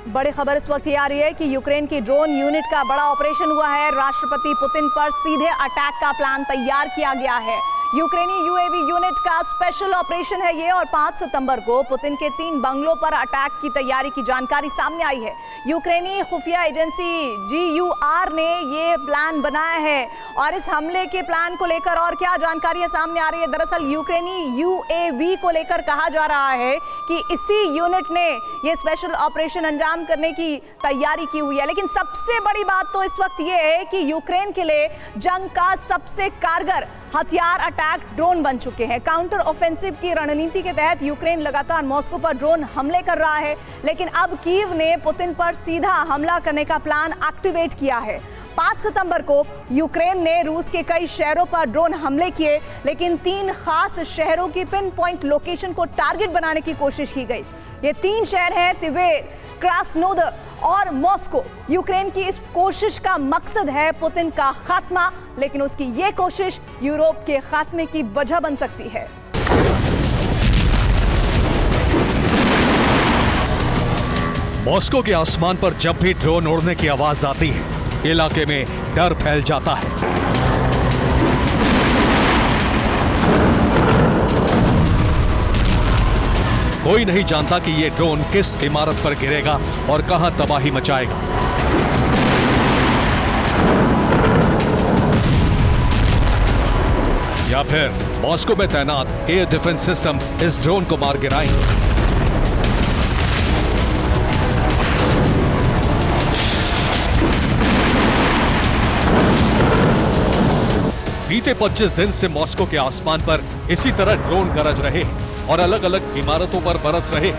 बड़ी खबर इस वक्त ये आ रही है कि यूक्रेन की ड्रोन यूनिट का बड़ा ऑपरेशन हुआ है। राष्ट्रपति पुतिन पर सीधे अटैक का प्लान तैयार किया गया है। यूक्रेनी यूएवी यूनिट का स्पेशल ऑपरेशन है ये और 5 सितंबर को पुतिन के 3 बंगलों पर अटैक की तैयारी की जानकारी सामने आई है। यूक्रेनी खुफिया एजेंसी GUR ने ये प्लान बनाया है और इस हमले के प्लान को लेकर और क्या जानकारी सामने आ रही है। दरअसल यूक्रेनी UAV को लेकर कहा जा रहा है कि इसी यूनिट ने ये स्पेशल ऑपरेशन अंजाम करने की तैयारी की हुई है। लेकिन सबसे बड़ी बात तो इस वक्त ये है कि यूक्रेन के लिए जंग का सबसे कारगर हथियार अटैक ड्रोन बन चुके हैं। काउंटर ऑफेंसिव की रणनीति के तहत यूक्रेन लगातार मॉस्को पर ड्रोन हमले कर रहा है, लेकिन अब कीव ने पुतिन पर सीधा हमला करने का प्लान एक्टिवेट किया है। 5 सितंबर को यूक्रेन ने रूस के कई शहरों पर ड्रोन हमले किए, लेकिन 3 खास शहरों की पिन पॉइंट लोकेशन को टारगेट बनाने की कोशिश की गई। ये 3 शहर हैं तिवेर, क्रास्नोदर और मॉस्को। यूक्रेन की इस कोशिश का मकसद है पुतिन का खात्मा, लेकिन उसकी ये कोशिश यूरोप के खात्मे की वजह बन सकती है। मॉस्को के आसमान पर जब भी ड्रोन उड़ने की आवाज आती है, इलाके में डर फैल जाता है। कोई नहीं जानता कि ये ड्रोन किस इमारत पर गिरेगा और कहां तबाही मचाएगा। या फिर मॉस्को में तैनात एयर डिफेंस सिस्टम इस ड्रोन को मार गिराएंगे। बीते 25 दिन से मॉस्को के आसमान पर इसी तरह ड्रोन गरज रहे और अलग अलग इमारतों पर बरस रहे।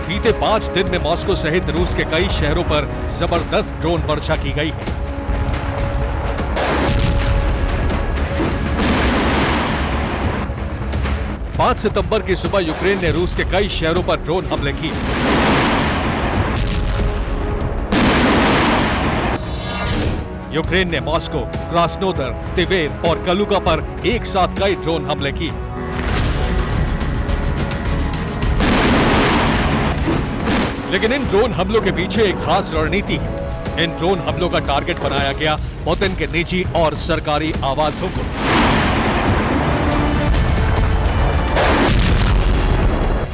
बीते 5 दिन में मॉस्को सहित रूस के कई शहरों पर जबरदस्त ड्रोन वर्षा की गई है। पांच सितंबर की सुबह यूक्रेन ने रूस के कई शहरों पर ड्रोन हमले किए। यूक्रेन ने मॉस्को, क्रास्नोदर, तिवेर और कलुगा पर एक साथ कई ड्रोन हमले किए। लेकिन इन ड्रोन हमलों के पीछे एक खास रणनीति है। इन ड्रोन हमलों का टारगेट बनाया गया पुतिन के निजी और सरकारी आवासों को।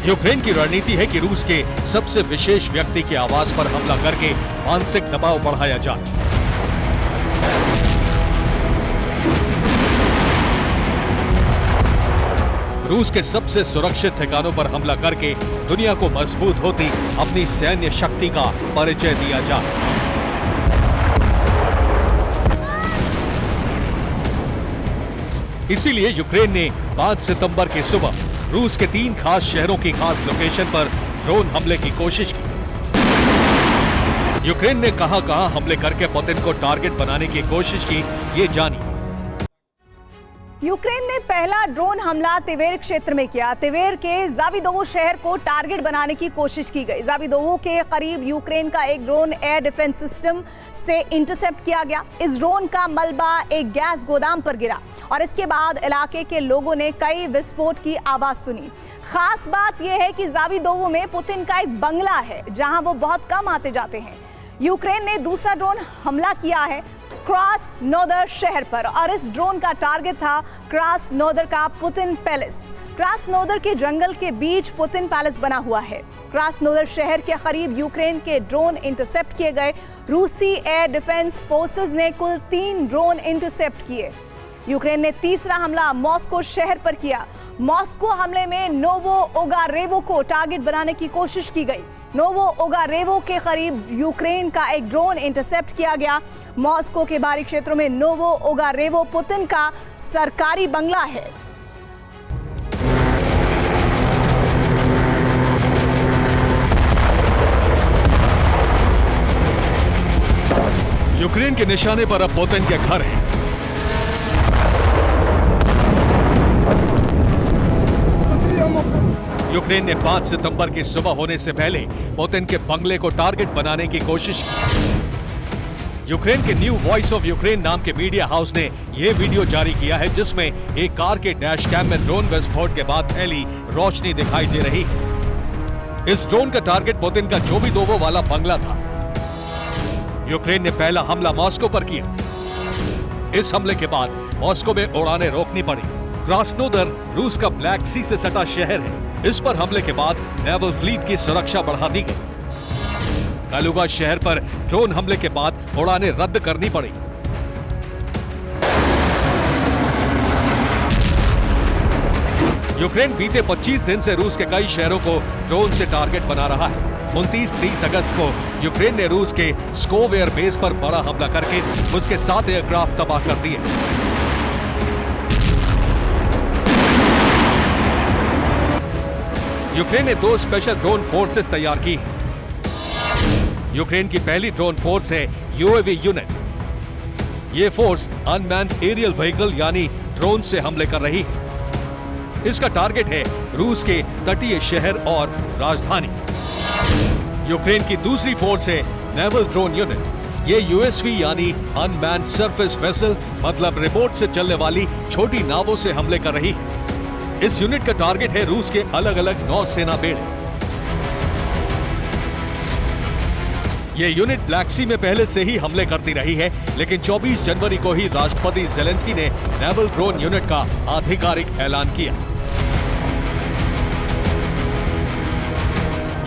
यूक्रेन की रणनीति है कि रूस के सबसे विशेष व्यक्ति के आवास पर हमला करके मानसिक दबाव बढ़ाया जाए। रूस के सबसे सुरक्षित ठिकानों पर हमला करके दुनिया को मजबूत होती अपनी सैन्य शक्ति का परिचय दिया जाए। इसीलिए यूक्रेन ने 5 सितंबर की सुबह रूस के 3 खास शहरों की खास लोकेशन पर ड्रोन हमले की कोशिश की। यूक्रेन ने कहां-कहां हमले करके पुतिन को टारगेट बनाने की कोशिश की, ये जानिए। यूक्रेन ने पहला ड्रोन हमला तिवेर क्षेत्र में किया। तिवेर के जाविदोवो शहर को टारगेट बनाने की कोशिश की गई। जाविदोवो के करीब यूक्रेन का एक ड्रोन एयर डिफेंस सिस्टम से इंटरसेप्ट किया गया। इस ड्रोन का मलबा एक गैस गोदाम पर गिरा और इसके बाद इलाके के लोगों ने कई विस्फोट की आवाज सुनी। खास बात यह है कि जाविदोवो में पुतिन का एक बंगला है जहां वो बहुत कम आते जाते हैं। यूक्रेन ने दूसरा ड्रोन हमला किया है क्रास्नोदर शहर पर और इस ड्रोन का टारगेट था क्रास्नोदर का पुतिन पैलेस। क्रास्नोदर के जंगल के बीच पुतिन पैलेस बना हुआ है। क्रास्नोदर शहर के करीब यूक्रेन के ड्रोन इंटरसेप्ट किए गए। रूसी एयर डिफेंस फोर्सेस ने कुल 3 ड्रोन इंटरसेप्ट किए। यूक्रेन ने तीसरा हमला मॉस्को शहर पर किया। मॉस्को हमले में नोवो ओगारेवो को टारगेट बनाने की कोशिश की गई। नोवो ओगारेवो के करीब यूक्रेन का एक ड्रोन इंटरसेप्ट किया गया। मॉस्को के बाहरी क्षेत्रों में नोवो ओगारेवो पुतिन का सरकारी बंगला है। यूक्रेन के निशाने पर अब पुतिन के घर है। यूक्रेन ने 5 सितंबर की सुबह होने से पहले पुतिन के बंगले को टारगेट बनाने की कोशिश की। यूक्रेन के न्यू वॉइस ऑफ यूक्रेन नाम के मीडिया हाउस ने यह वीडियो जारी किया है, जिसमें एक कार के डैश कैम में ड्रोन विस्फोट के बाद फैली रोशनी दिखाई दे रही है। इस ड्रोन का टारगेट पुतिन का जोविदोवो वाला बंगला था। यूक्रेन ने पहला हमला मॉस्को पर किया। इस हमले के बाद मॉस्को में उड़ानें रोकनी पड़ी। क्रास्नोदर रूस का ब्लैक सी से सटा शहर है। इस पर हमले के बाद नेवल फ्लीट की सुरक्षा बढ़ा दी गई। कालुगा शहर पर ड्रोन हमले के बाद उड़ानें रद्द करनी पड़ी। यूक्रेन बीते 25 दिन से रूस के कई शहरों को ड्रोन से टारगेट बना रहा है। 29-30 अगस्त को यूक्रेन ने रूस के स्कोव एयर बेस पर बड़ा हमला करके उसके 7 एयरक्राफ्ट तबाह कर दिए। यूक्रेन ने 2 स्पेशल ड्रोन फोर्सेस तैयार की हैं। यूक्रेन की पहली ड्रोन फोर्स है यूएवी यूनिट। ये फोर्स अनमैन्ड एरियल व्हीकल यानी ड्रोन से हमले कर रही है। इसका टारगेट है रूस के तटीय शहर और राजधानी। यूक्रेन की दूसरी फोर्स है नेवल ड्रोन यूनिट। ये यूएसवी यानी अनमैन्ड सरफेस वेसल मतलब रिमोट से चलने वाली छोटी नावों से हमले कर रही है। इस यूनिट का टारगेट है रूस के अलग अलग नौसेना बेड़े। ये यूनिट ब्लैक सी में पहले से ही हमले करती रही है, लेकिन 24 जनवरी को ही राष्ट्रपति ज़ेलेंस्की ने नेवल ड्रोन यूनिट का आधिकारिक ऐलान किया।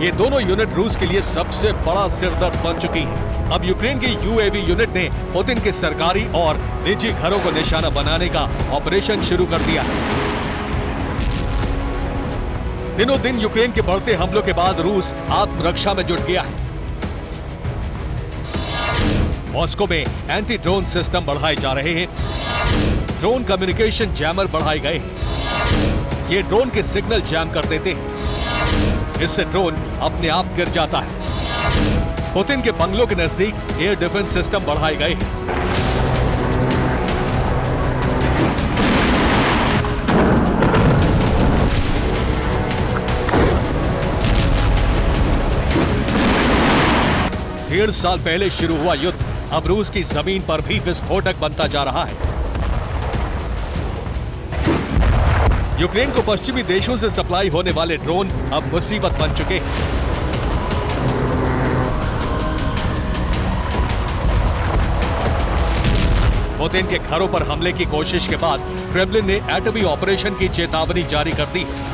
ये दोनों यूनिट रूस के लिए सबसे बड़ा सिरदर्द बन चुकी है। अब यूक्रेन की यूएवी यूनिट ने पुतिन के सरकारी और निजी घरों को निशाना बनाने का ऑपरेशन शुरू कर दिया है। दिनों दिन यूक्रेन के बढ़ते हमलों के बाद रूस आत्मरक्षा में जुट गया है। मॉस्को में एंटी ड्रोन सिस्टम बढ़ाए जा रहे हैं। ड्रोन कम्युनिकेशन जैमर बढ़ाए गए हैं। ये ड्रोन के सिग्नल जैम कर देते हैं। इससे ड्रोन अपने आप गिर जाता है। पुतिन के बंगलों के नजदीक एयर डिफेंस सिस्टम बढ़ाए गए हैं। डेढ़ साल पहले शुरू हुआ युद्ध अब रूस की जमीन पर भी विस्फोटक बनता जा रहा है। यूक्रेन को पश्चिमी देशों से सप्लाई होने वाले ड्रोन अब मुसीबत बन चुके हैं। पुतिन के घरों पर हमले की कोशिश के बाद क्रेमलिन ने एटमी ऑपरेशन की चेतावनी जारी कर दी है।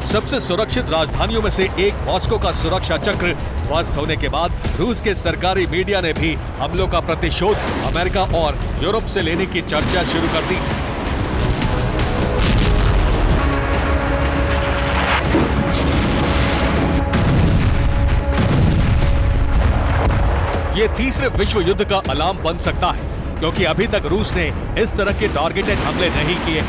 सबसे सुरक्षित राजधानियों में से एक मॉस्को का सुरक्षा चक्र ध्वस्त होने के बाद रूस के सरकारी मीडिया ने भी हमलों का प्रतिशोध अमेरिका और यूरोप से लेने की चर्चा शुरू कर दी। ये तीसरे विश्व युद्ध का अलार्म बन सकता है, क्योंकि अभी तक रूस ने इस तरह के टारगेटेड हमले नहीं किए।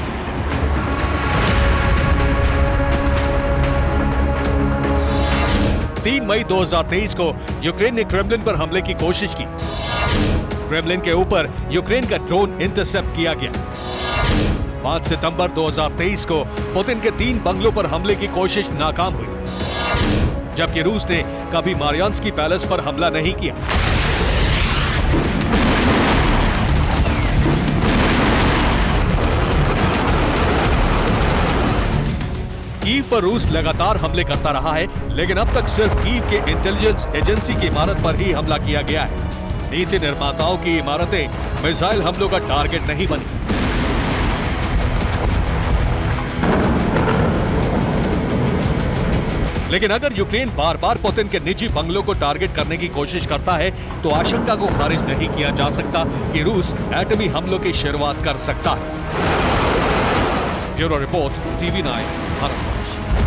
3 मई 2023 को यूक्रेन ने क्रेमलिन पर हमले की कोशिश की। क्रेमलिन के ऊपर यूक्रेन का ड्रोन इंटरसेप्ट किया गया। 5 सितंबर 2023 को पुतिन के 3 बंगलों पर हमले की कोशिश नाकाम हुई, जबकि रूस ने कभी मारियान्स्की पैलेस पर हमला नहीं किया। कीव पर रूस लगातार हमले करता रहा है, लेकिन अब तक सिर्फ कीव के इंटेलिजेंस एजेंसी की इमारत पर ही हमला किया गया है। नीति निर्माताओं की इमारतें मिसाइल हमलों का टारगेट नहीं बनी। लेकिन अगर यूक्रेन बार बार पुतिन के निजी बंगलों को टारगेट करने की कोशिश करता है, तो आशंका को खारिज नहीं किया जा सकता कि रूस एटमी हमलों की शुरुआत कर सकता है। Bureau report, TV9 Bharat.